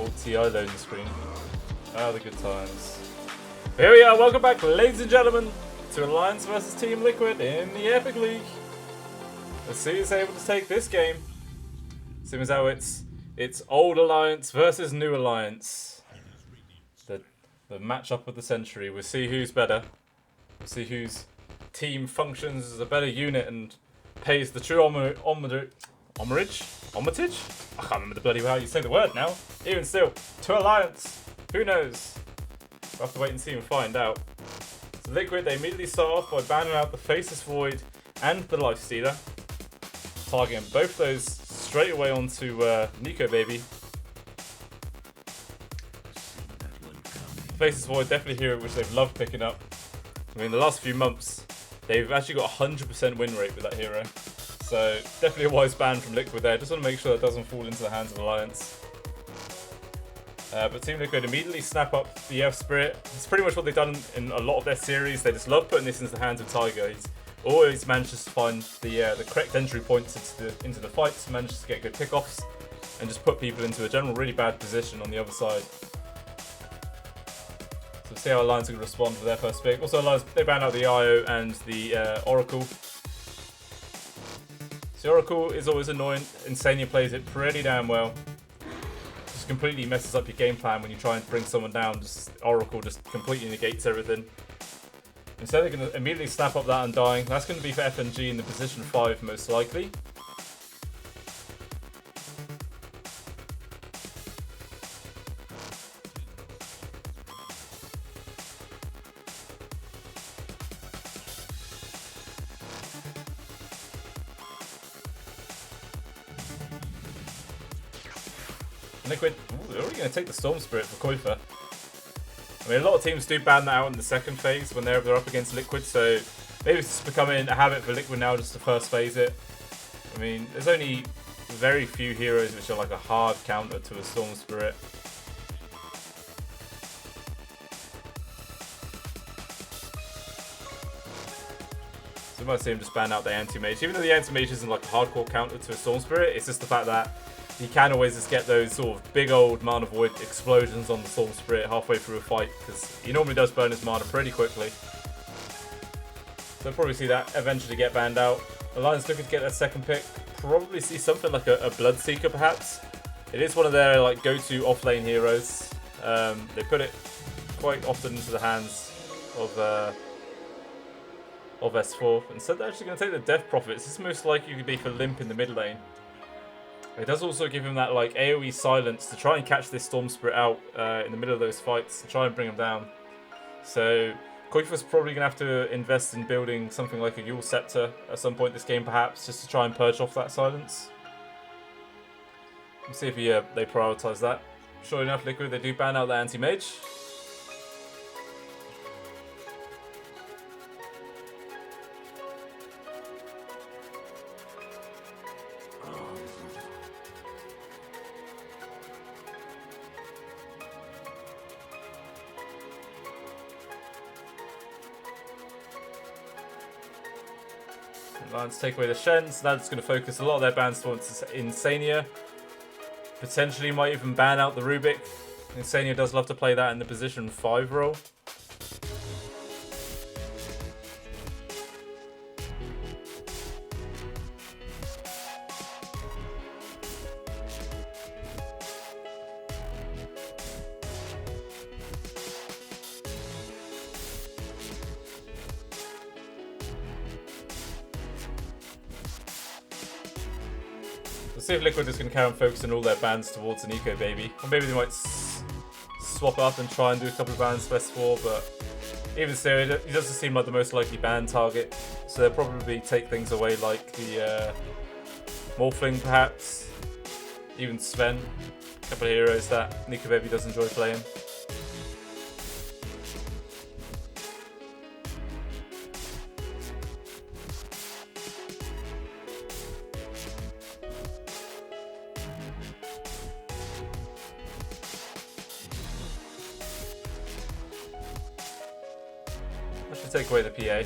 old TI loading screen. Ah, the good times. Here we are, welcome back, ladies and gentlemen, to Alliance vs Team Liquid in the Epic League. Let's see who's able to take this game. Seeing as how it's old Alliance versus new Alliance. The matchup of the century. We'll see who's better. We'll see whose team functions as a better unit and pays the true homage? I can't remember the bloody how you say the word now. Even still, to Alliance. Who knows? We'll have to wait and see and find out. So Liquid, they immediately start off by banning out the Faceless Void and the Lifestealer. Targeting both those straight away onto NiKo Baby. Faceless Void, definitely a hero which they've loved picking up. I mean, the last few months, they've actually got a 100% win rate with that hero. So, definitely a wise ban from Liquid there. Just want to make sure that doesn't fall into the hands of Alliance. But Team Liquid immediately snap up the Earth Spirit. It's pretty much what they've done in a lot of their series. They just love putting this into the hands of Tiger. He's always manages to find the correct entry points into the fights, manages to get good pickoffs, and just put people into a general really bad position on the other side. So we'll see how Alliance are going to respond with their first pick. Also, Alliance, they banned out the IO and the Oracle. So Oracle is always annoying. Insania plays it pretty damn well. Just completely messes up your game plan when you try and bring someone down. Oracle just completely negates everything. Instead, they're going to immediately snap up that Undying. That's going to be for FNG in the position 5 most likely. Liquid, they're already going to take the Storm Spirit for Koifa. I mean, a lot of teams do ban that out in the second phase when they're up against Liquid, so maybe it's just becoming a habit for Liquid now just to first phase it. I mean, there's only very few heroes which are like a hard counter to a Storm Spirit. So you might see him just ban out the Anti-Mage. Even though the Anti-Mage isn't like a hardcore counter to a Storm Spirit, it's just the fact that you can always just get those sort of big old Mana Void explosions on the Storm Spirit halfway through a fight, because he normally does burn his mana pretty quickly. So we'll probably see that eventually get banned out. Alliance looking to get their second pick. Probably see something like a Bloodseeker perhaps. It is one of their like go-to off-lane heroes. They put it quite often into the hands of S4. Instead they're actually going to take the Death Prophets. This is most likely to be for Limp in the mid lane. It does also give him that like AoE silence to try and catch this Storm Spirit out in the middle of those fights and try and bring him down. So Koifa's probably going to have to invest in building something like a Eul Scepter at some point this game perhaps, just to try and purge off that silence. We'll see if they prioritise that. Sure enough, Liquid, they do ban out the Anti-Mage. Alliance take away the Shen, so that's going to focus a lot of their bans towards Insania. Potentially might even ban out the Rubik. Insania does love to play that in the position 5 role. Let's see if Liquid is going to carry on focusing all their bans towards the NiKo Baby. Or maybe they might swap up and try and do a couple of bans for S4, but even so, it doesn't seem like the most likely ban target. So they'll probably take things away like the Morphling perhaps, even Sven. A couple of heroes that NiKo Baby does enjoy playing. I should take away the PA.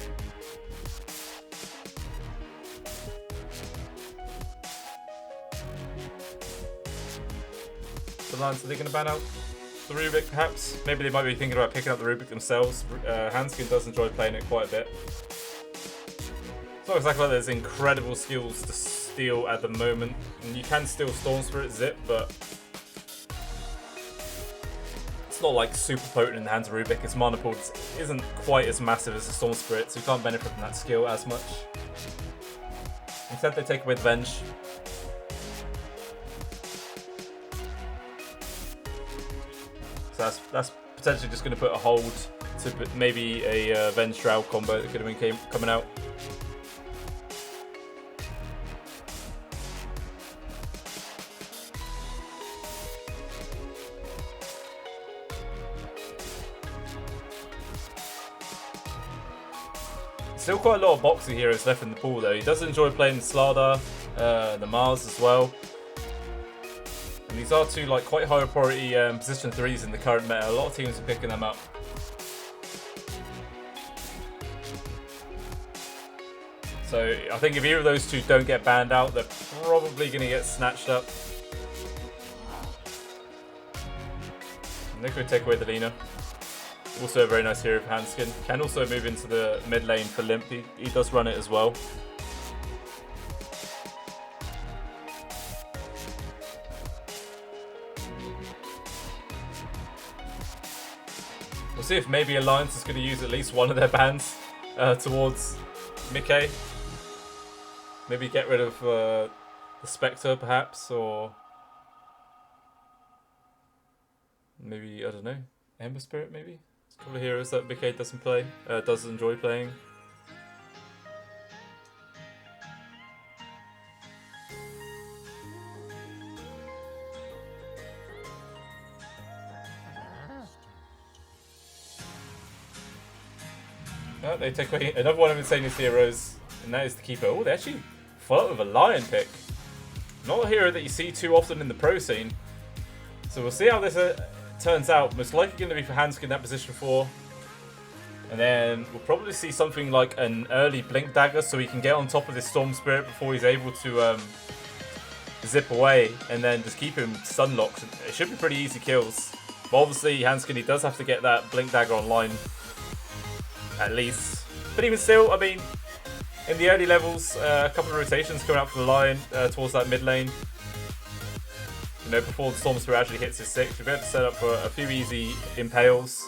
The Alliance, are they going to ban out the Rubik perhaps? Maybe they might be thinking about picking up the Rubik themselves. Hanskin does enjoy playing it quite a bit. It's not exactly like there's incredible skills to steal at the moment. And you can steal Storm Spirit Zip, but it's not like super potent in the hands of Rubik. Its mana pool isn't quite as massive as the Storm Spirit, so you can't benefit from that skill as much. Instead, they take away the Venge. So that's potentially just going to put a hold to maybe a Venge Shroud combo that could have been coming out. Still quite a lot of boxy heroes left in the pool though. He does enjoy playing the Slardar, the Mars as well. And these are two like quite high priority position 3s in the current meta. A lot of teams are picking them up. So I think if either of those two don't get banned out, they're probably going to get snatched up. And they could take away the Lina. Also a very nice hero for Hanskin. Can also move into the mid lane for Limp. He does run it as well. We'll see if maybe Alliance is going to use at least one of their bans towards Mickey. Maybe get rid of the Spectre perhaps, or maybe, I don't know, Ember Spirit maybe? A couple of heroes that Mickey doesn't play, does enjoy playing. Oh, they take away another one of Insania's heroes, and that is the Keeper. Oh, they actually follow up with a Lion pick. Not a hero that you see too often in the pro scene. So we'll see how this turns out. Most likely going to be for Hanskin that position 4. And then we'll probably see something like an early Blink Dagger so he can get on top of this Storm Spirit before he's able to zip away and then just keep him stun locked. It should be pretty easy kills. But obviously Hanskin, he does have to get that Blink Dagger online at least. But even still, I mean, in the early levels, a couple of rotations coming out from the Lion towards that mid lane. You know, before the Storm Spirit actually hits his 6, you'll be able to set up for a few easy impales.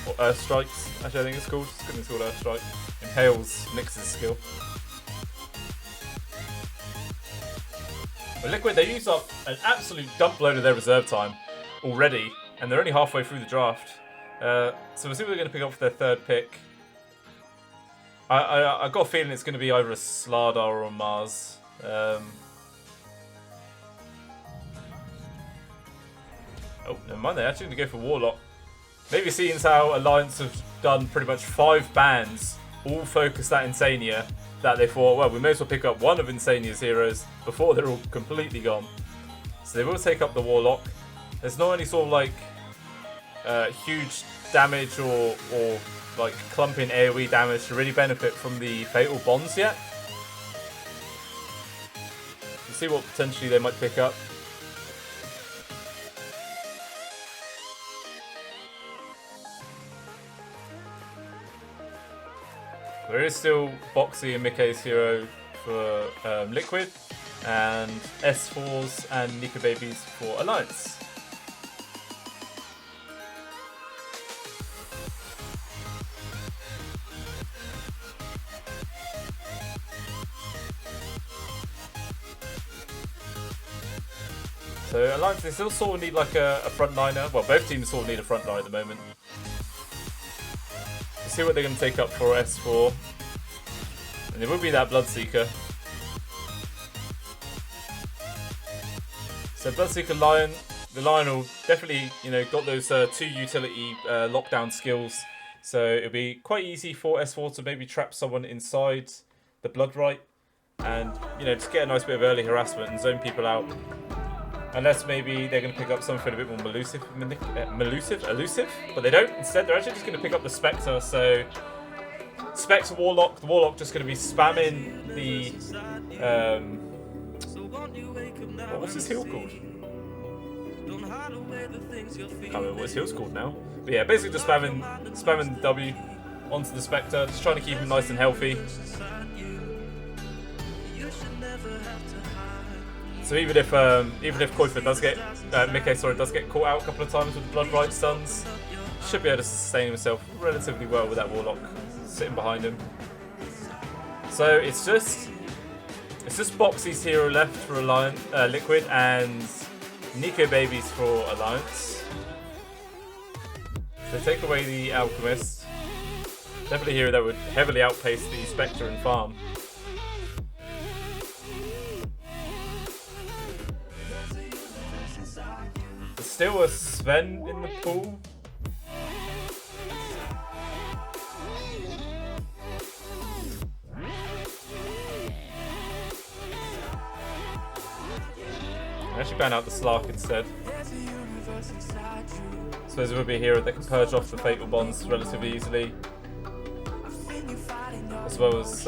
Or Earth Strikes, actually I think it's called. It's going to be called Earth Strike. Impales Nyx's skill. But Liquid, they use up an absolute dump load of their reserve time already, and they're only halfway through the draft. So we'll see what they're going to pick up for their third pick. I got a feeling it's going to be either a Slardar or a Mars. Oh, never mind, they're actually going to go for Warlock. Maybe seeing as how Alliance have done pretty much 5 bans, all focused at Insania, that they thought, well, we may as well pick up one of Insania's heroes before they're all completely gone. So they will take up the Warlock. There's not any sort of like huge damage or like clumping AoE damage to really benefit from the Fatal Bonds yet. We'll see what potentially they might pick up. There is still Boxy and Mickey's hero for Liquid, and S4s and Nika Babies for Alliance. So Alliance, they still sort of need like a frontliner. Well, both teams sort of need a frontline at the moment. Let's see what they're going to take up for S4. And it will be that Bloodseeker. So Bloodseeker Lion. The Lion will definitely, you know, got those 2 utility lockdown skills. So it'll be quite easy for S4 to maybe trap someone inside the Bloodrite. And, you know, just get a nice bit of early harassment and zone people out. Unless maybe they're going to pick up something a bit more elusive, but they don't. Instead, they're actually just going to pick up the Spectre. So, Spectre Warlock. The Warlock just going to be spamming the What's his heal called? I can't remember what his heal's called now. But yeah, basically just spamming W onto the Spectre, just trying to keep him nice and healthy. So even if Koifa does get Mickey does get caught out a couple of times with the Blood Rite stuns, should be able to sustain himself relatively well with that Warlock sitting behind him. So it's just Boxy's hero left for Liquid and Nico Babies for Alliance. So take away the Alchemist. Definitely a hero that would heavily outpace the Spectre and farm. There's still a Sven in the pool. I should ban out the Slark instead. So there would be a hero that can purge off the Fatal Bonds relatively easily. As well as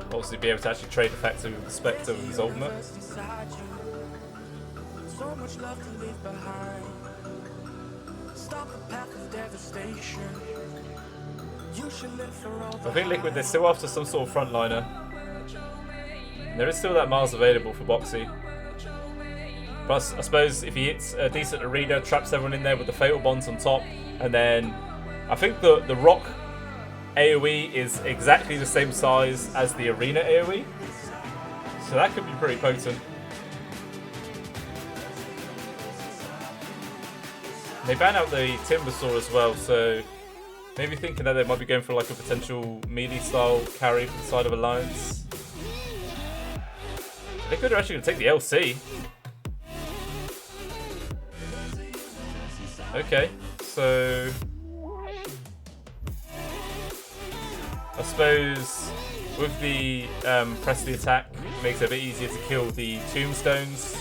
obviously be able to actually trade effectively with the Spectre with his ultimate. I think Liquid, they're still after some sort of frontliner. There is still that Mars available for Boxy. Plus, I suppose if he hits a decent arena, traps everyone in there with the Fatal Bonds on top, and then I think the Rock AoE is exactly the same size as the arena AoE. So that could be pretty potent. They ban out the Timbersaw as well, so maybe thinking that they might be going for like a potential melee style carry from the side of Alliance. They could actually take the LC. Okay, so I suppose with the press the attack, it makes it a bit easier to kill the tombstones.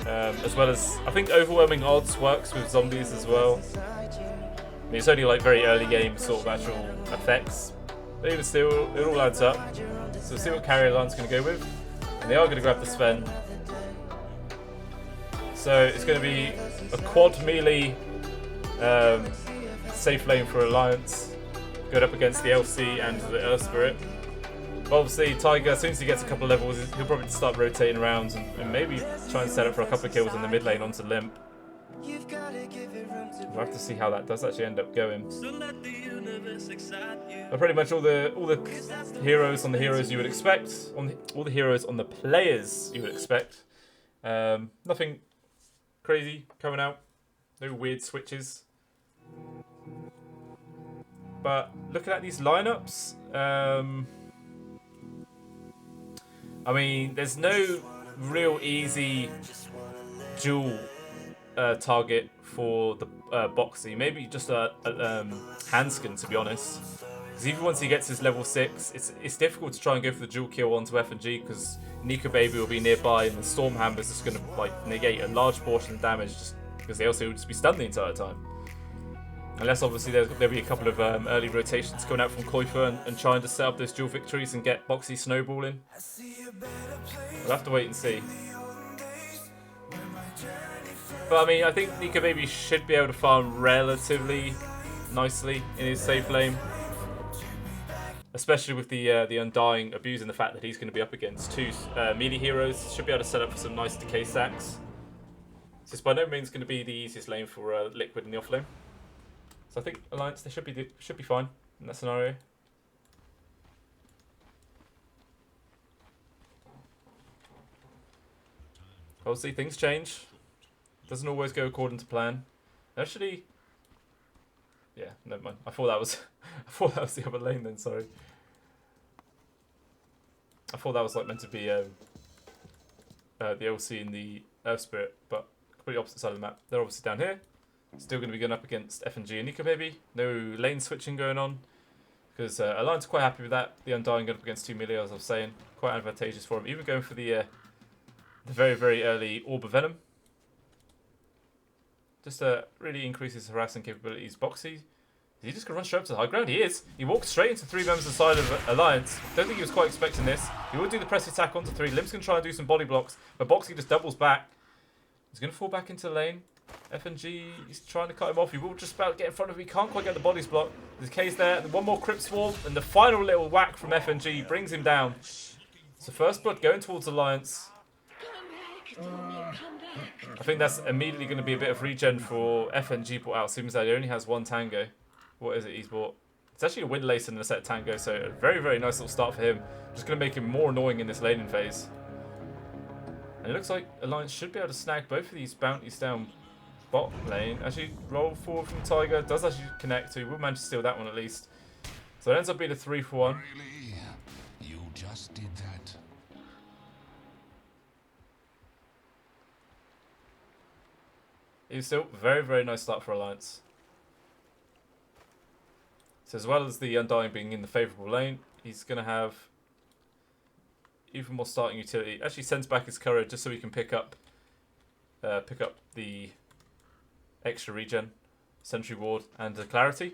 As well as, I think overwhelming odds works with zombies as well. I mean, it's only like very early game sort of actual effects, but even still, it all adds up. So we'll see what carry Alliance going to go with. And they are going to grab the Sven. So it's going to be a quad melee safe lane for Alliance. Going up against the LC and the Earth Spirit. But obviously, Tiger, as soon as he gets a couple of levels, he'll probably start rotating around and maybe try and set up for a couple of kills in the mid lane onto Limp. We'll have to see how that does actually end up going. But pretty much all the heroes on the heroes you would expect, all the heroes on the players you would expect. Nothing crazy coming out, no weird switches. But looking at these lineups, I mean, there's no real easy dual target for the Boxy. Maybe just a Hanskin, to be honest. Because even once he gets his level 6, it's difficult to try and go for the dual kill onto F&G because Nico Baby will be nearby and the Stormhammer is just going to like negate a large portion of damage just because the LC will just be stunned the entire time. Unless obviously there'll be a couple of early rotations coming out from Koifa and trying to set up those dual victories and get Boxy snowballing. We'll have to wait and see. But I mean, I think Nico Baby should be able to farm relatively nicely in his safe lane. Especially with the Undying abusing the fact that he's going to be up against two melee heroes. Should be able to set up for some nice decay stacks. So it's by no means going to be the easiest lane for Liquid in the off lane. So I think Alliance, they should be fine in that scenario. Obviously things change. Doesn't always go according to plan. Actually, yeah, never mind. I thought that was the other lane then, sorry. I thought that was like meant to be the LC and the Earth Spirit, but completely opposite side of the map. They're obviously down here. Still going to be going up against F&G and Nico Baby. No lane switching going on. Because Alliance are quite happy with that. The Undying going up against 2 melee, as I was saying. Quite advantageous for him. Even going for the very, very early Orb of Venom. Just really increases harassing capabilities. Boxy Is he just going to run straight up to the high ground? He is. He walks straight into 3 members of the side of Alliance. Don't think he was quite expecting this. He will do the press attack onto 3. Limp's going to try and do some body blocks, but Boxy just doubles back. He's going to fall back into the lane. FNG is trying to cut him off. He will just about get in front of him. He can't quite get the bodies blocked. There's K's there. One more Crypt Swarm, and the final little whack from FNG brings him down. So first blood going towards Alliance. I think that's immediately going to be a bit of regen for FNG bought out. Seems that he only has 1 Tango. What is it he's bought? It's actually a Windlace and a set of Tango, so a very, very nice little start for him. Just going to make him more annoying in this laning phase. And it looks like Alliance should be able to snag both of these bounties down bot lane. Actually, roll forward from Tiger. Does actually connect, so he will manage to steal that one at least. So it ends up being a 3-for-1. Really? You just did that. It was still very, very nice start for Alliance. So as well as the Undying being in the favourable lane, he's going to have even more starting utility. Actually sends back his Courage just so he can pick up the extra regen, Sentry Ward, and the Clarity.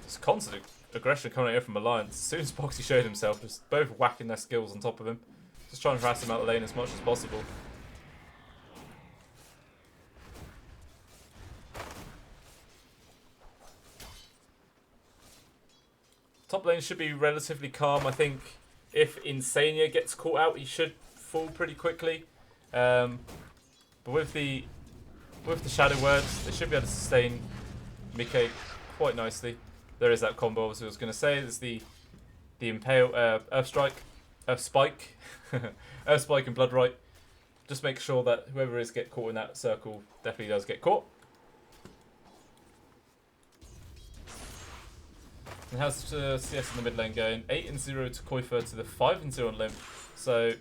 Just constant aggression coming out from Alliance. As soon as Boxy showed himself, just both whacking their skills on top of him. Just trying to harass him out the lane as much as possible. Top lane should be relatively calm. I think if Insania gets caught out, he should fall pretty quickly. But with the Shadow Words, they should be able to sustain Mike quite nicely. There is that combo, as I was going to say. There's the Impale, Earth Spike, Earth Spike and Bloodright. Just make sure that whoever is get caught in that circle definitely does get caught. And how's CS in the mid lane going? 8-0 to Koifer to the 5-0 on Limp. So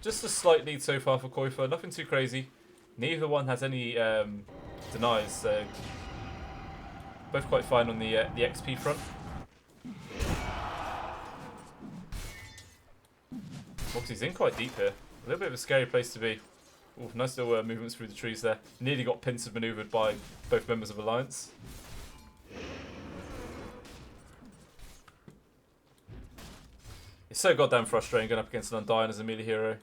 just a slight lead so far for Koifer. Nothing too crazy. Neither one has any denies, so both quite fine on the XP front. Boxy's in quite deep here. A little bit of a scary place to be. Ooh, nice little movements through the trees there. Nearly got pincer maneuvered by both members of Alliance. It's so goddamn frustrating going up against an Undying as a melee hero.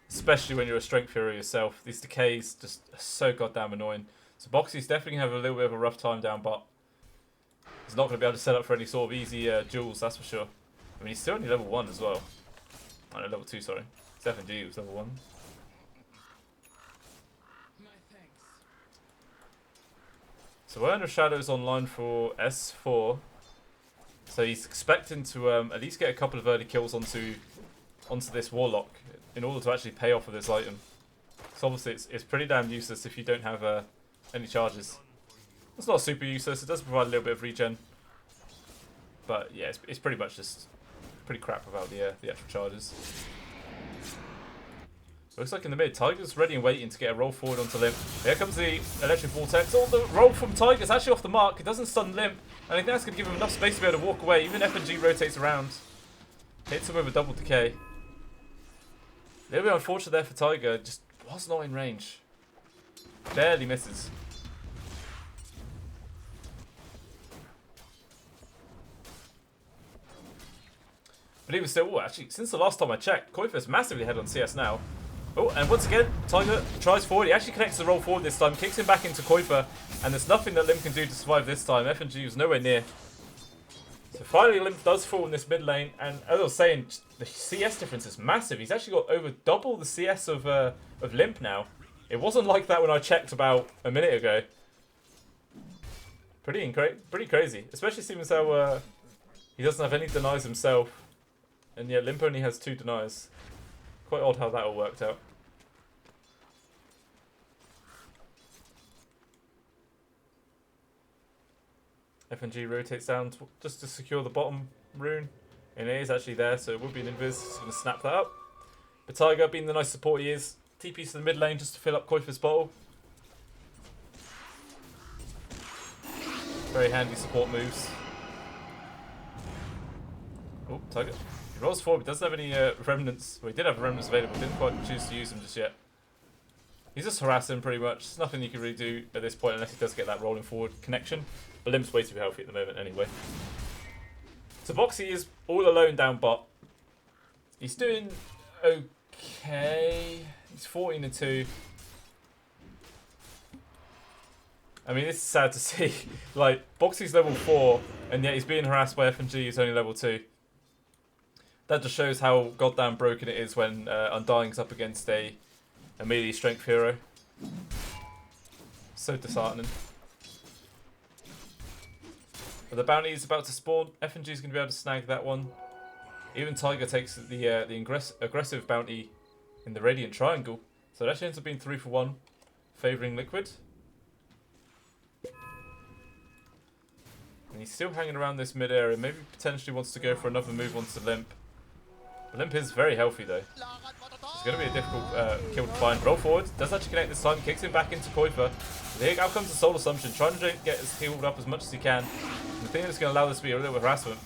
Especially when you're a strength hero yourself. These decays just are so goddamn annoying. So Boxy's definitely going to have a little bit of a rough time down bot. He's not going to be able to set up for any sort of easy duels, that's for sure. I mean, he's still only level 1 as well. Oh, no, level 2, sorry. FNG was level 1. So we're under Shadows online for S4. So he's expecting to at least get a couple of early kills onto this Warlock in order to actually pay off for this item. So obviously it's pretty damn useless if you don't have any charges. It's not super useless, it does provide a little bit of regen. But yeah, it's pretty much just pretty crap without the actual charges. Looks like in the mid, Tiger's ready and waiting to get a roll forward onto Limp. Here comes the Electric Vortex. Oh, the roll from Tiger's actually off the mark. It doesn't stun Limp. And I think that's going to give him enough space to be able to walk away. Even FNG rotates around. Hits him with a double decay. A little bit unfortunate there for Tiger. Just was not in range. Barely misses. But even still, actually, since the last time I checked, Koifer's massively ahead on CS now. Oh, and once again, Tiger tries forward. He actually connects the roll forward this time, kicks him back into Koifer, and there's nothing that Limp can do to survive this time. FNG was nowhere near. So finally, Limp does fall in this mid lane, and as I was saying, the CS difference is massive. He's actually got over double the CS of Limp now. It wasn't like that when I checked about a minute ago. Pretty crazy, especially seeing as how he doesn't have any denies himself, and yet Limp only has 2 denies. Quite odd how that all worked out. FNG rotates down just to secure the bottom rune. And it is actually there, so it will be an invis. He's going to snap that up. But Tiger, being the nice support he is, TP's to the mid lane just to fill up Koifer's bottle. Very handy support moves. Oh, Tiger. He rolls forward, but doesn't have any remnants. Well, he did have remnants available, didn't quite choose to use them just yet. He's just harassing pretty much. There's nothing you can really do at this point unless he does get that rolling forward connection. But Limp's way too healthy at the moment anyway. So Boxy is all alone down bot. He's doing okay. He's 14-2. I mean, this is sad to see. Like, Boxy's level 4, and yet he's being harassed by FNG who's only level 2. That just shows how goddamn broken it is when Undying's up against a melee strength hero. So disheartening. But the bounty is about to spawn. FNG's going to be able to snag that one. Even Tiger takes the aggressive bounty in the Radiant Triangle. So that actually ends up being 3 for 1, favouring Liquid. And he's still hanging around this mid area. Maybe potentially wants to go for another move onto Limp. But Limp is very healthy though. It's going to be a difficult kill to find. Roll forward. Does actually connect this time. Kicks him back into Koifa. Here out comes the Soul Assumption. Trying to get his healed up as much as he can. And the thing that's going to allow this to be a little bit of harassment.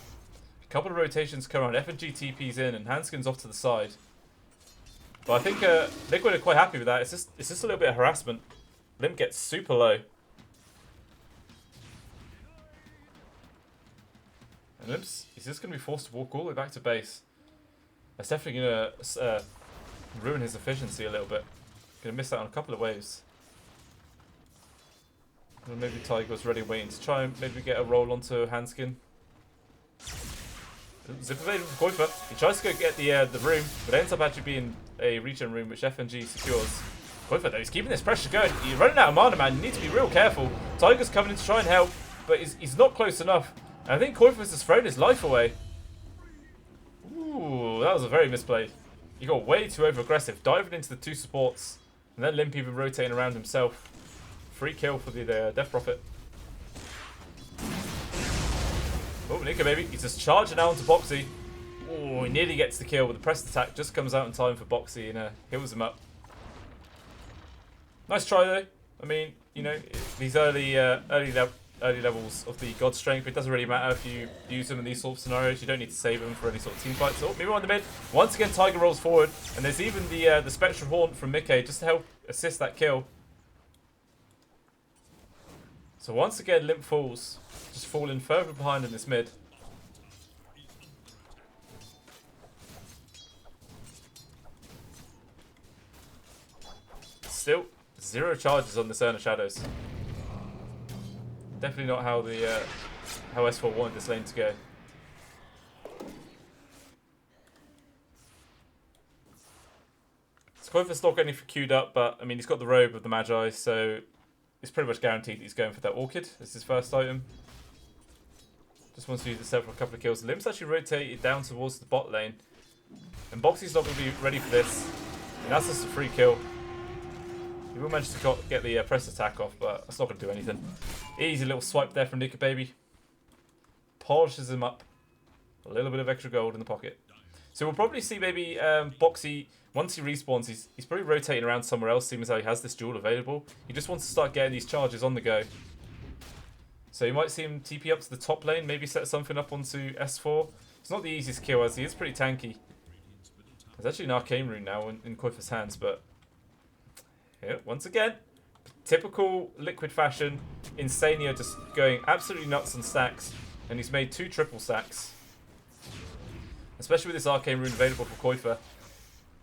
A couple of rotations come around. FNG TP's in and Hanskin's off to the side. But I think Liquid are quite happy with that. It's just a little bit of harassment. Limp gets super low. And Limp's he's just going to be forced to walk all the way back to base. That's definitely going to ruin his efficiency a little bit. Going to miss out on a couple of waves. And maybe Tiger's ready waiting to try and maybe get a roll onto Hanskin. Zip evaded from Koifa. He tries to go get the room, but it ends up actually being a regen room which FNG secures. Koifa though, he's keeping this pressure going. You're running out of mana, man. You need to be real careful. Tiger's coming in to try and help, but he's not close enough. And I think Koifa's just thrown his life away. Ooh, that was a very misplay. He got way too over-aggressive, diving into the two supports, and then Limp even rotating around himself. Free kill for the Death Prophet. Oh, Nika baby, he's just charging out onto Boxy. Oh, he nearly gets the kill, but the pressed attack just comes out in time for Boxy and heals him up. Nice try though. I mean, you know, these early levels of the God Strength, it doesn't really matter if you use them in these sort of scenarios. You don't need to save them for any sort of team fights. Oh, maybe on the mid. Once again, Tiger rolls forward, and there's even the Spectral Haunt from Mickey just to help assist that kill. So once again, Limp falls, just falling further behind in this mid. Still, 0 charges on the Cerner Shadows. Definitely not how the how S4 wanted this lane to go. Koifa's not getting queued up, but I mean he's got the robe of the Magi, so it's pretty much guaranteed that he's going for that Orchid. It's his first item. Just wants to use it for a couple of kills. Limp's actually rotated down towards the bot lane, and Boxy's not going to be ready for this. And that's just a free kill. He will manage to get the press attack off, but that's not going to do anything. Easy little swipe there from Nika baby. Polishes him up. A little bit of extra gold in the pocket. So we'll probably see maybe Boxy, once he respawns, he's probably rotating around somewhere else, seeing as how he has this jewel available. He just wants to start getting these charges on the go. So you might see him TP up to the top lane, maybe set something up onto S4. It's not the easiest kill, as he is pretty tanky. There's actually an Arcane Rune now in Koifa's hands, but... yeah, once again, typical Liquid fashion. Insania just going absolutely nuts on stacks, and he's made 2 triple stacks. Especially with this Arcane Rune available for Koifa.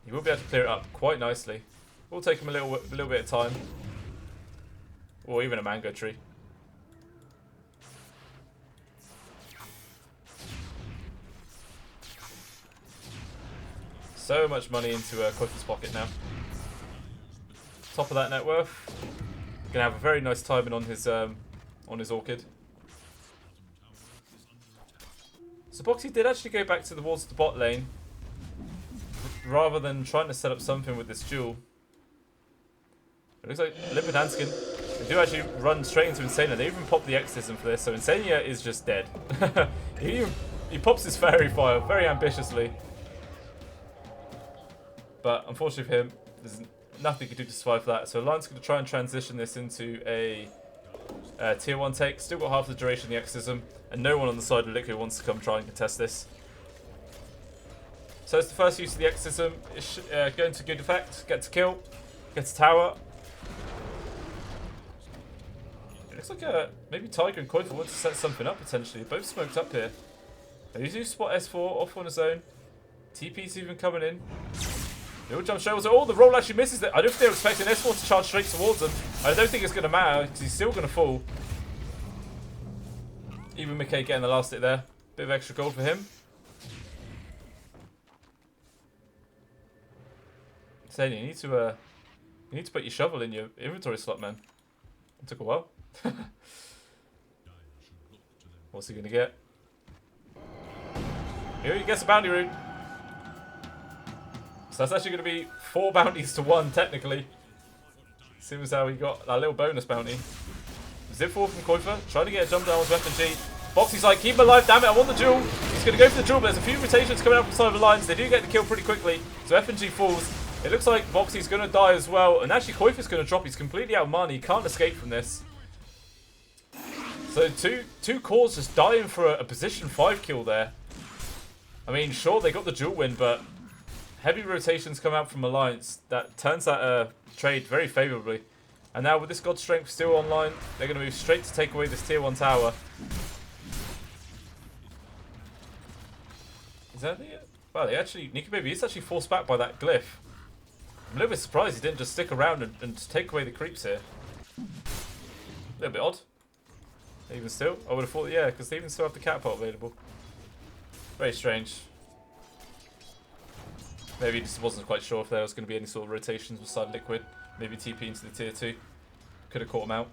He will be able to clear it up quite nicely. Will take him a little bit of time. Or even a mango tree. So much money into Koifa's pocket now. Top of that net worth. Gonna have a very nice timing on his Orchid. So Boxy did actually go back towards the bot lane, rather than trying to set up something with this jewel. It looks like Limp and Hanskin, they do actually run straight into Insania. They even pop the Exorcism for this, so Insania is just dead. he pops his Fairy Fire very ambitiously. But unfortunately for him, there's nothing he can do to survive that. So Alliance going to try and transition this into a tier 1 take. Still got half the duration of the Exorcism, and no one on the side of Liquid wants to come try and contest this. So it's the first use of the Exorcism. It's going to good effect. Get to kill. Get to tower. It looks like maybe Tiger and Koifa want to set something up potentially. Both smoked up here. He's going to spot S4 off on his own. TP's even coming in. The jump shows. Oh, the roll actually misses it. I don't think they were expecting S4 to charge straight towards him. I don't think it's going to matter because he's still going to fall. Even McKay getting the last hit there. Bit of extra gold for him. Saying you need to put your shovel in your inventory slot, man. It took a while. What's he going to get? Here he gets a bounty rune. So that's actually going to be 4 bounties to 1, technically. Seeing as how he got that little bonus bounty. Zip forward from Koifa, trying to get a jump down with FNG. Boxy's like, keep him alive, damn it, I want the jewel. He's going to go for the jewel, but there's a few rotations coming out from side of the lines. They do get the kill pretty quickly, so FNG falls. It looks like Boxy's going to die as well, and actually Koifa's going to drop. He's completely out of mana, he can't escape from this. So two cores just dying for a position 5 kill there. I mean, sure, they got the dual win, but heavy rotations come out from Alliance. That turns that trade very favourably. And now with this God Strength still online, they're going to move straight to take away this tier 1 tower. Is that the... Wow, they actually... Nika Baby is actually forced back by that glyph. I'm a little bit surprised he didn't just stick around and take away the creeps here. A little bit odd. Even still, I would have thought, yeah, because they even still have the catapult available. Very strange. Maybe he just wasn't quite sure if there was going to be any sort of rotations beside Liquid. Maybe TP into the tier 2. Could have caught him out.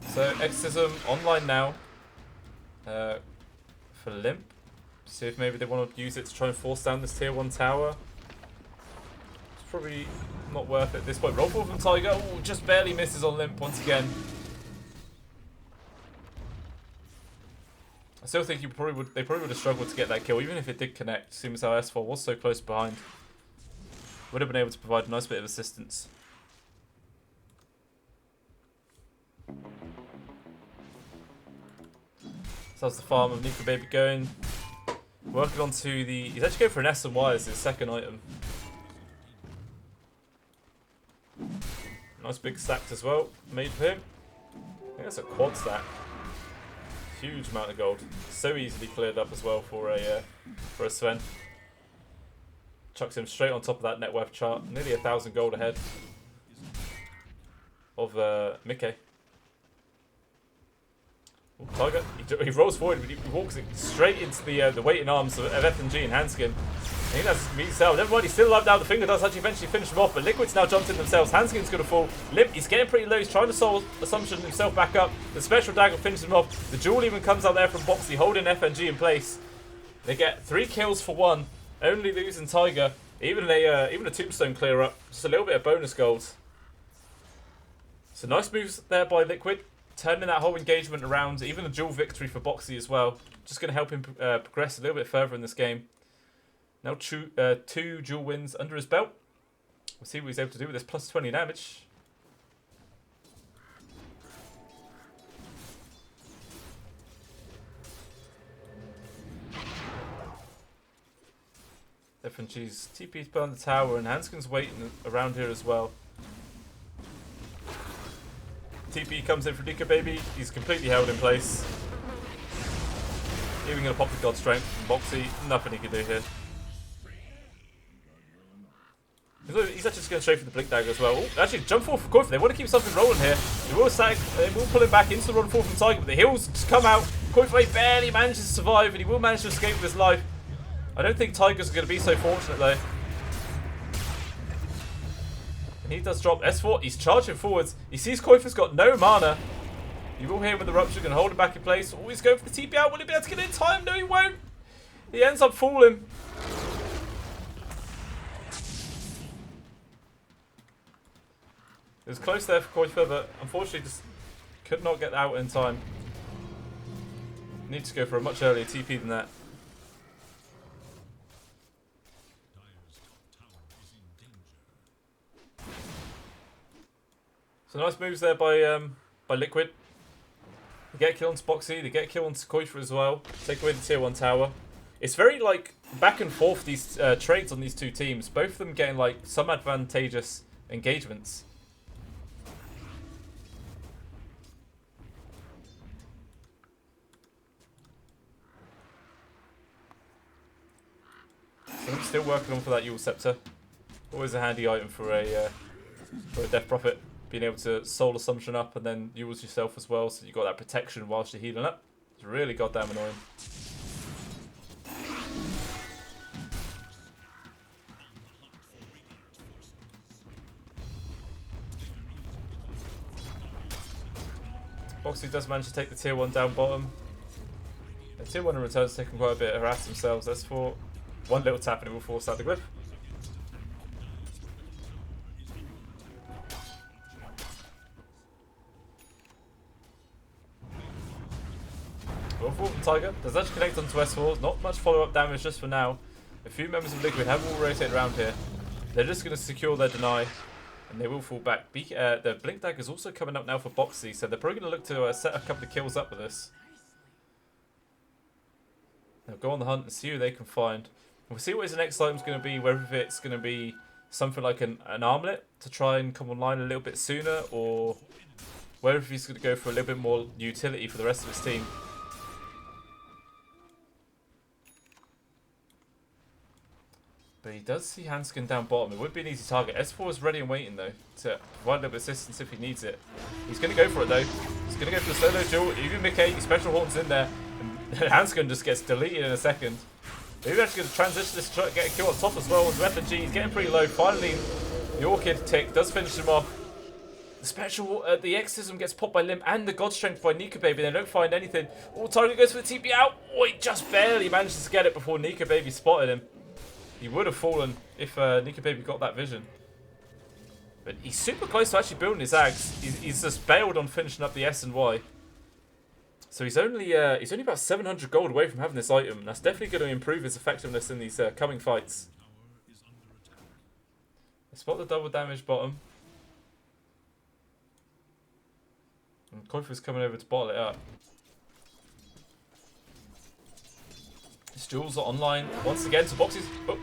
So, Exorcism online now. For Limp. See if maybe they want to use it to try and force down this tier 1 tower. It's probably not worth it at this point. Roll forward from Tiger. Ooh, just barely misses on Limp once again. I still think they probably would have struggled to get that kill, even if it did connect, seeing as how S4 was so close behind. Would have been able to provide a nice bit of assistance. So how's the farm of Nika Baby going? Working on to the... He's actually going for an S and Y as his second item. Nice big stack as well, made for him. I think that's a quad stack. Huge amount of gold. So easily cleared up as well for a Sven. Chucks him straight on top of that net worth chart. Nearly 1,000 gold ahead of Mickey. Ooh, Tiger, he rolls forward, but he walks straight into the waiting arms of FNG and Hanskin. I think that's me himself. Never mind, he's still alive now. The finger does actually eventually finish him off, but Liquid's now jumped in themselves. Hanskin's going to fall. Limp, he's getting pretty low. He's trying to solve Assumption himself back up. The special dagger finishes him off. The jewel even comes out there from Boxy, holding FNG in place. They get 3 kills for 1, only losing Tiger. Even a tombstone clear up. Just a little bit of bonus gold. So nice moves there by Liquid. Turning that whole engagement around. Even a dual victory for Boxy as well. Just going to help him progress a little bit further in this game. Now 2 dual wins under his belt. We'll see what he's able to do with this plus 20 damage. FNG's TP's put on the tower and Hanskin's waiting around here as well. TP comes in for Nika Baby. He's completely held in place. Even going to pop the God Strength from Boxy. Nothing he can do here. He's actually just going straight for the Blink Dagger as well. Ooh, actually, jump forward for Koifa. They want to keep something rolling here. They will pull him back into the run forward from Tiger, but the heals just come out. Koifa barely manages to survive, and he will manage to escape with his life. I don't think Tiger's going to be so fortunate, though. And he does drop S4. He's charging forwards. He sees Koifa's got no mana. You will hear him with the Rupture, going to hold him back in place. Oh, he's going for the TP out. Will he be able to get in time? No, he won't. He ends up falling. It was close there for Koifa, but unfortunately just could not get out in time. Need to go for a much earlier TP than that. So nice moves there by Liquid. They get a kill on Boxy, they get a kill on Koifer as well. Take away the tier 1 tower. It's very, like, back and forth, these trades on these two teams. Both of them getting, like, some advantageous engagements. So I'm still working on for that Eul Scepter. Always a handy item for a Death Prophet. Being able to Soul Assumption up and then use yourself as well, so you got that protection whilst you're healing up. It's really goddamn annoying. Boxy does manage to take the tier 1 down bottom. The tier 1 in return is taking quite a bit to harass themselves. That's for one little tap and it will force out the glyph. Well, for Tiger does actually connect onto S4. Not much follow-up damage just for now. A few members of Liquid have all rotated around here. They're just going to secure their deny. And they will fall back. The Blink Dagger is also coming up now for Boxy, so they're probably going to look to set a couple of kills up with this. They'll go on the hunt and see who they can find. We'll see what his next item's going to be, whether it's going to be something like an armlet to try and come online a little bit sooner, or whether he's going to go for a little bit more utility for the rest of his team. But he does see Hanskin down bottom. It would be an easy target. S4 is ready and waiting, though, to provide a little bit of assistance if he needs it. He's going to go for it, though. He's going to go for the solo duel. Even Mickey, Special Horn's in there. And Hanskin just gets deleted in a second. Maybe actually going to transition this to try to get a kill on top as well. With FNG, he's getting pretty low. Finally, the Orchid tick does finish him off. The special, the Exorcism gets popped by Limp and the God Strength by Nika Baby. They don't find anything. Oh, Tiger goes for the TP out. Oh, he just barely manages to get it before Nika Baby spotted him. He would have fallen if Nika Baby got that vision. But he's super close to actually building his Ags. He's just bailed on finishing up the S and Y. So he's only about 700 gold away from having this item. That's definitely going to improve his effectiveness in these coming fights. They spot the double damage bottom. And Koifer's coming over to bottle it up. His jewels are online once again. So Boxy's. Oh.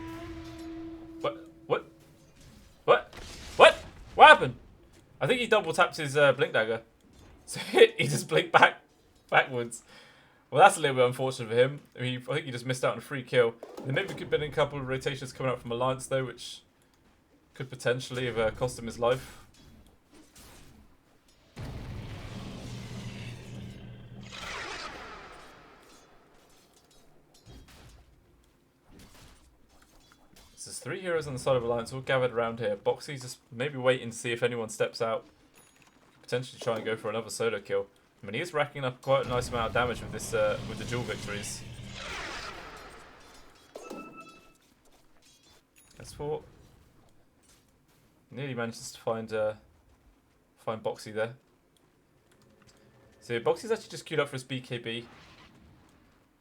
What happened? I think he double tapped his Blink Dagger. So he just blinked backwards. Well, that's a little bit unfortunate for him. I think he just missed out on a free kill. And maybe could have been a couple of rotations coming out from Alliance, though, which could potentially have cost him his life. There's 3 heroes on the side of Alliance all gathered around here. Boxy's just maybe waiting to see if anyone steps out. Potentially try and go for another solo kill. I mean, he is racking up quite a nice amount of damage with this with the duel victories. S4 nearly manages to find Boxy there. So Boxy's actually just queued up for his BKB.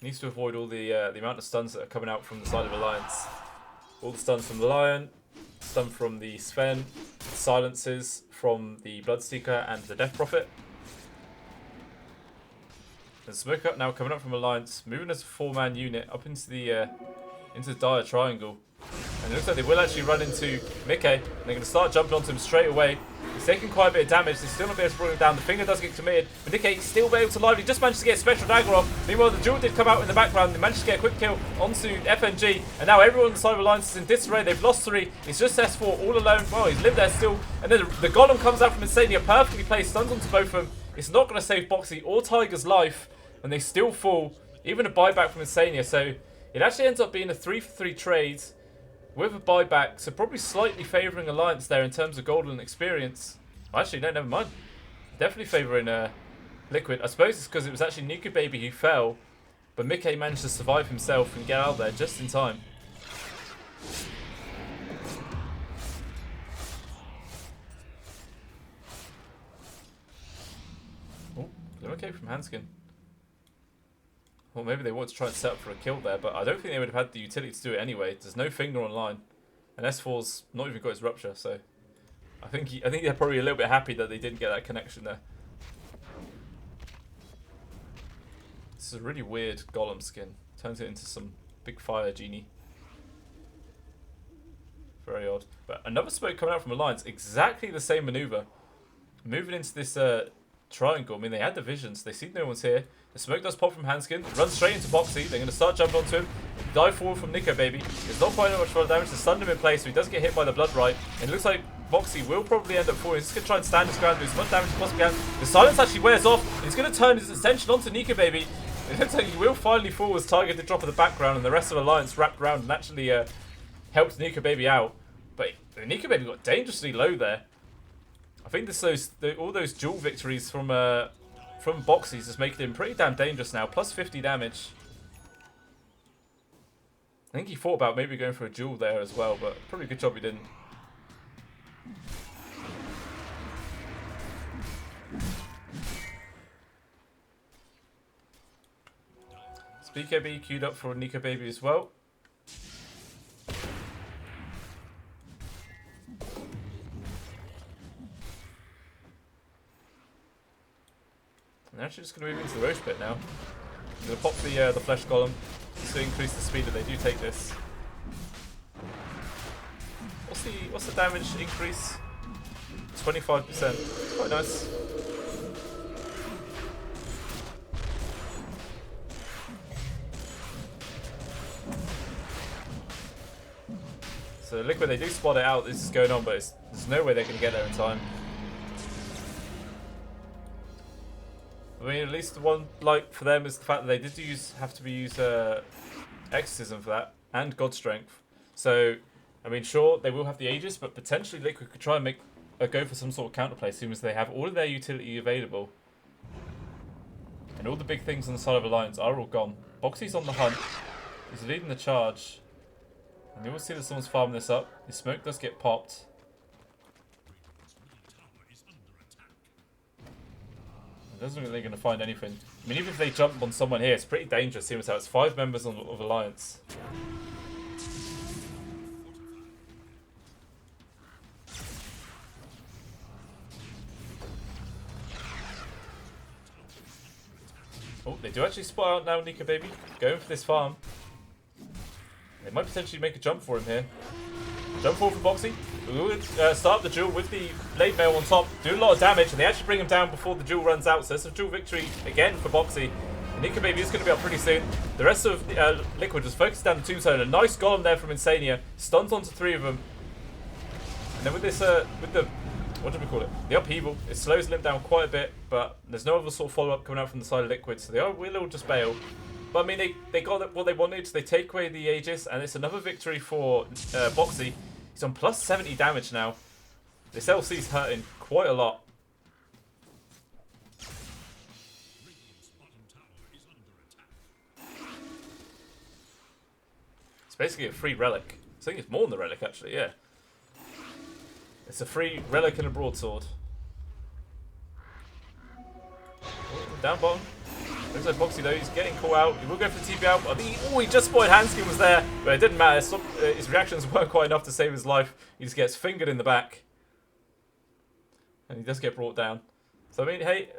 Needs to avoid all the amount of stuns that are coming out from the side of Alliance. All the stuns from the Lion, stun from the Sven, silences from the Bloodseeker and the Death Prophet. There's Smoke Up now coming up from Alliance, moving as a 4-man unit up into the dire triangle. And it looks like they will actually run into Mickey, and they're going to start jumping onto him straight away. He's taking quite a bit of damage, they're still not able to bring him down. The finger does get committed, but Nikkei still able to live. He just managed to get a special dagger off. Meanwhile, the duel did come out in the background. They managed to get a quick kill onto FNG, and now everyone on the side of Alliance is in disarray. They've lost 3. It's just S4 all alone. Well, he's lived there still. And then the Golem comes out from Insania, perfectly placed, stuns onto both of them. It's not going to save Boxy or Tiger's life, and they still fall. Even a buyback from Insania, so it actually ends up being a 3-for-3 trade with a buyback, so probably slightly favouring Alliance there in terms of golden experience. Actually, no, never mind. Definitely favouring Liquid. I suppose it's because it was actually Nika Baby who fell, but Mickey managed to survive himself and get out there just in time. Oh, Mickey from Hanskin. Well, maybe they wanted to try and set up for a kill there, but I don't think they would have had the utility to do it anyway. There's no finger online, and S4's not even got his rupture, so I think they're probably a little bit happy that they didn't get that connection there. This is a really weird golem skin. Turns it into some big fire genie. Very odd. But another smoke coming out from Alliance. Exactly the same maneuver. Moving into this triangle. I mean, they had the visions. They see no one's here. The smoke does pop from Hanskin. Runs straight into Boxy. They're going to start jumping onto him. Dive forward from Nico, baby. There's not quite much further damage. They stunned him in place, so he does get hit by the Blood Rite. And it looks like Boxy will probably end up falling. He's just going to try and stand his ground, do as much damage as possible can. The silence actually wears off. He's going to turn his attention onto Nico, baby. It looks like he will finally fall as Tiger did drop in the background, and the rest of Alliance wrapped around and actually helped Nico, baby out. But Nico, baby got dangerously low there. I think this all those duel victories from Boxy's is making him pretty damn dangerous now. Plus 50 damage. I think he thought about maybe going for a duel there as well, but probably a good job he didn't. BKB queued up for Nico baby as well. And they're actually just going to move into the Roche pit now. I'm going to pop the flesh golem just to increase the speed that they do take this. What's the damage increase? 25%. Quite nice. So Liquid, they do spot it out, this is going on, but there's no way they're going to get there in time. I mean, at least the one like for them is the fact that they did have to use Exorcism for that, and God Strength. So, I mean, sure, they will have the Aegis, but potentially Liquid could try and make a go for some sort of counterplay as soon as they have all of their utility available. And all the big things on the side of Alliance are all gone. Boxy's on the hunt. He's leading the charge. And you will see that someone's farming this up. The smoke does get popped. It doesn't look like they're going to find anything. I mean, even if they jump on someone here, it's pretty dangerous. Seeing as how it's 5 members of Alliance. Oh, they do actually spot out now, Nico baby. Going for this farm. They might potentially make a jump for him here. Jump forward for Boxy. We will start the duel with the blade mail on top. Do a lot of damage, and they actually bring him down before the duel runs out. So it's a duel victory again for Boxy. Nico baby is going to be up pretty soon. The rest of Liquid just focused down the tombstone. A nice golem there from Insania. Stuns onto 3 of them. And then with this, with the, what do we call it? The upheaval. It slows Limp down quite a bit, but there's no other sort of follow-up coming out from the side of Liquid. So they will all just bail. But I mean, they got what they wanted. They take away the Aegis, and it's another victory for Boxy. He's on plus 70 damage now. This LC's hurting quite a lot. It's basically a free relic. I think it's more than the relic, actually, yeah. It's a free relic and a broadsword. Oh, down bottom. Looks like Boxy though, he's getting caught out. He will go for the TP out. I think he just spotted Hanskin was there, but it didn't matter. His reactions weren't quite enough to save his life. He just gets fingered in the back. And he does get brought down. So I mean, hey,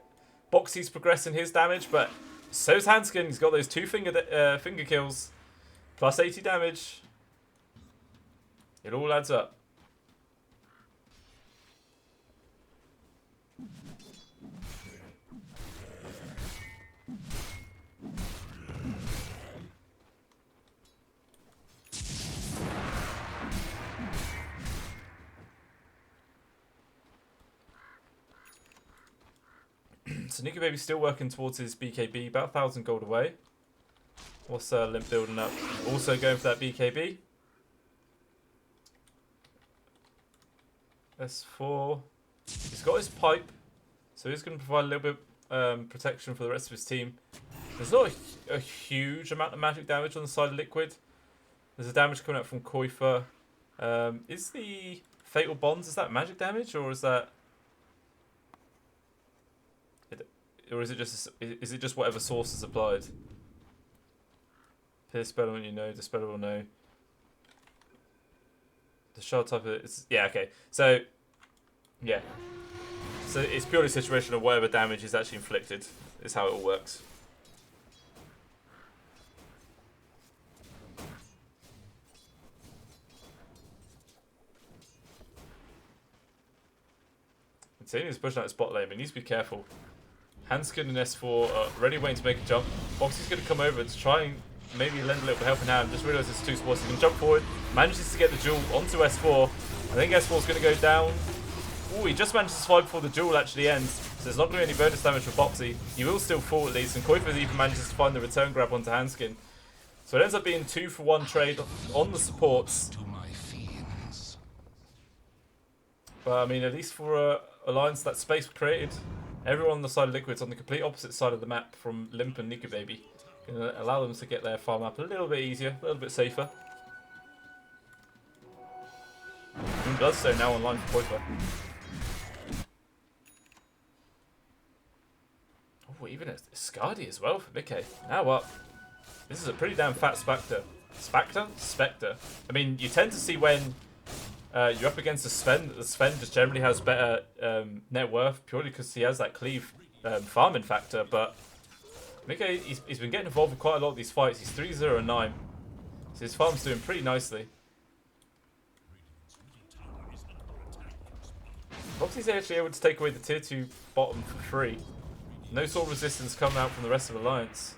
Boxy's progressing his damage, but so's Hanskin. He's got those 2 finger kills. Plus 80 damage. It all adds up. So Nico baby's still working towards his BKB, about 1,000 gold away. What's Limp building up? Also going for that BKB. S4. He's got his pipe, so he's going to provide a little bit protection for the rest of his team. There's not a huge amount of magic damage on the side of Liquid. There's a damage coming out from Koifer. Is the Fatal Bonds, is that magic damage, or is that... Or is it just whatever source is applied? Pierce spell when you know, Dispel will know. The shard type of it is, yeah, okay. So yeah. So it's purely situational, whatever damage is actually inflicted is how it all works. Insania's pushing out his bot lane, but he needs to be careful. Hanskin and S4 are ready waiting to make a jump. Boxy's going to come over to try and maybe lend a little bit of helping hand. Just realised it's 2 spots. He can jump forward, manages to get the duel onto S4. I think S4's going to go down. Ooh, he just managed to survive before the duel actually ends. So there's not going to be any bonus damage for Boxy. He will still fall at least, and Koifa even manages to find the return grab onto Hanskin. So it ends up being 2-for-1 trade on the supports. To my fiends. But I mean, at least for Alliance, that space created. Everyone on the side of Liquid's on the complete opposite side of the map from Limp and Nika Baby. Gonna allow them to get their farm up a little bit easier, a little bit safer. And Bloodstone now online for Koifa. Oh, even a Skadi as well for Mickey. Now up. This is a pretty damn fat Spectre. Spectre? I mean, you tend to see when you're up against a Sven, the Sven just generally has better net worth purely because he has that cleave farming factor, but Mickey, he's been getting involved with quite a lot of these fights. He's 3-0-9, so his farm's doing pretty nicely. Boxy's actually able to take away the tier 2 bottom for free. No sword resistance coming out from the rest of Alliance.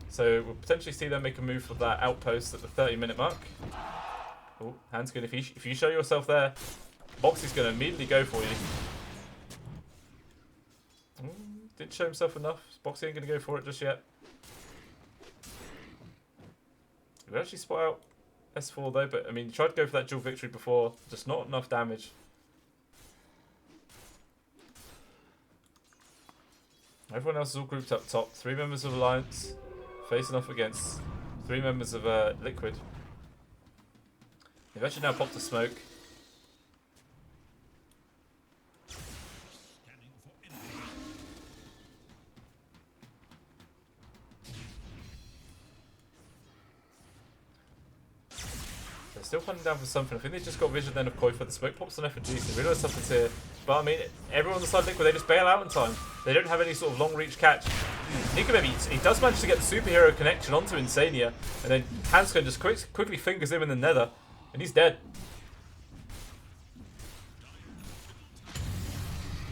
So we'll potentially see them make a move for that outpost at the 30-minute mark. Oh, Hanskin, if you show yourself there, Boxy's going to immediately go for you. Didn't show himself enough. Boxy ain't going to go for it just yet. We actually spot out S4 though, but I mean, he tried to go for that dual victory before, just not enough damage. Everyone else is all grouped up top. 3 members of Alliance facing off against 3 members of Liquid. They've actually now popped a smoke. They're still hunting down for something. I think they just got vision then of Koifa. The smoke pops on FNG, so they realise something's here. But I mean, everyone on the side of Liquid, they just bail out in time. They don't have any sort of long reach catch. Nika Baby, he does manage to get the superhero connection onto Insania, and then Hanskin just quickly fingers him in the nether, and he's dead.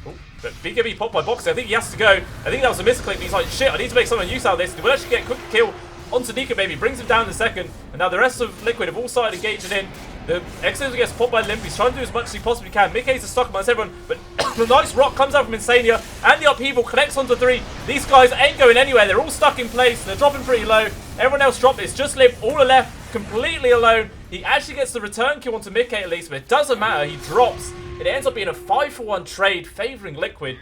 Oh, but BKB popped by Boxy. I think he has to go. I think that was a misclick. He's like, shit, I need to make some use out of this. He will actually get a quick kill onto Nika Baby, brings him down in a second, and now the rest of Liquid have all started engaging in. The Exodus gets popped by Limp. He's trying to do as much as he possibly can. Mickey's a stock amongst everyone, but the nice rock comes out from Insania, and the upheaval connects onto 3. These guys ain't going anywhere. They're all stuck in place. They're dropping pretty low. Everyone else dropped. It's just Limp all are left, completely alone. He actually gets the return kill onto Mickey at least, but it doesn't matter. He drops. It ends up being a 5-for-1 trade favouring Liquid.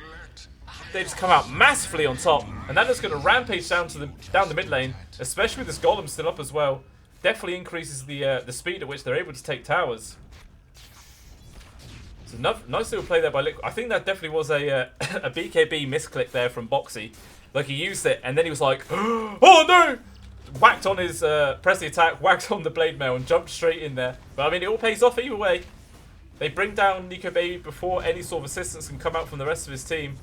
They just come out massively on top, and that is going to rampage down the mid lane, especially with this golem still up as well. Definitely increases the speed at which they're able to take towers. So nice little play there by Liquid. I think that definitely was a BKB misclick there from Boxy. Like, he used it, and then he was like, oh no! Whacked on his, press the attack, whacked on the blade mail, and jumped straight in there. But I mean, it all pays off either way. They bring down Nika Baby before any sort of assistance can come out from the rest of his team.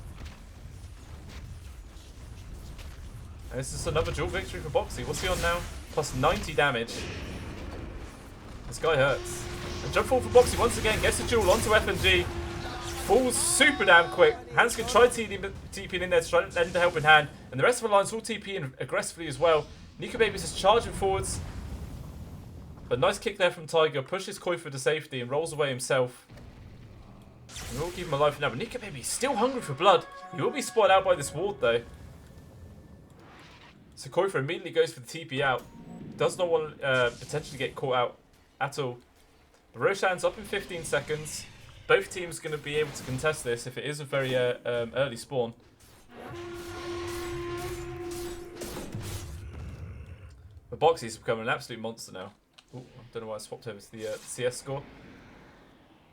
And this is another dual victory for Boxy. What's he on now? Plus 90 damage. This guy hurts. And jump forward for Boxy once again. Gets the duel onto FNG. Falls super damn quick. Hanskin tried TPing in there to try to lend a helping hand. And the rest of the Alliance all TPing aggressively as well. Nika Baby's just charging forwards. A nice kick there from Tiger. Pushes Koifa to safety and rolls away himself. And we'll keep him alive for now. But Nika Baby's still hungry for blood. He will be spotted out by this ward though. So Koifa immediately goes for the TP out. Does not want to potentially get caught out at all. The Roshan's up in 15 seconds. Both teams are going to be able to contest this if it is a very early spawn. But Boxy's becoming an absolute monster now. Ooh, I don't know why I swapped over to the CS score.